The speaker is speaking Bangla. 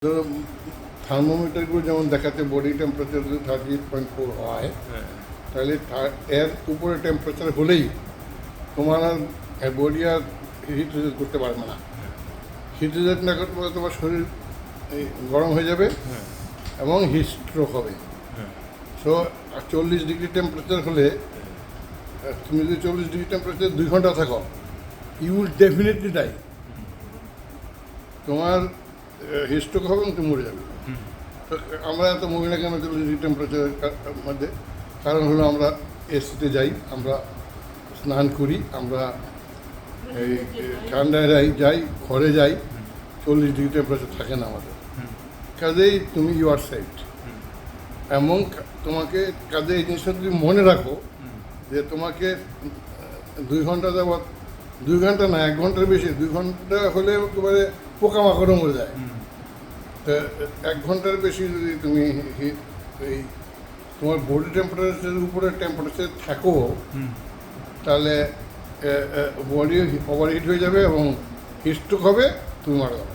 ধরো থার্মোমিটারগুলো যেমন দেখাচ্ছে বডি টেম্পারেচার যদি 38.4 হয়, তাহলে এর উপরে টেম্পারেচার হলেই তোমার আর বডি আর হিট রিজেক্ট করতে পারবে না। হিট রিজেক্ট না করতে পারলে তোমার শরীর গরম হয়ে যাবে এবং হিট স্ট্রোক হবে। সো 40 ডিগ্রি টেম্পারেচার হলে তুমি যদি 40 ডিগ্রি টেম্পারেচার 2 ঘন্টা থাকো, ইউ উইল ডেফিনেটলি ডাই। তোমার হিট স্ট্রোক হবে এবং তুমি মরে যাবে। তো আমরা এত মরি না কেন 40 ডিগ্রি টেম্পারেচারের মধ্যে? কারণ হলো আমরা এসিতে যাই, আমরা স্নান করি, আমরা এই ঠান্ডায় যাই, ঘরে যাই, 40 ডিগ্রি টেম্পারেচার থাকে না আমাদের। কাজেই তুমি ইউ আর সেফ। এবং তোমাকে কাজে এই জিনিসটা তুমি মনে রাখো যে তোমাকে 2 ঘন্টা যাবৎ, 2 ঘন্টা না 1 ঘন্টার বেশি, 2 ঘন্টা হলে একেবারে পোকামাকড়ও মরে যায়। তো 1 ঘন্টার বেশি যদি তুমি এই তোমার বডি টেম্পারেচারের উপরে টেম্পারেচার থাকো, তাহলে বডি ওভারহিট হয়ে যাবে এবং হিট স্ট্রোক হবে, তুমি মারা যাবে।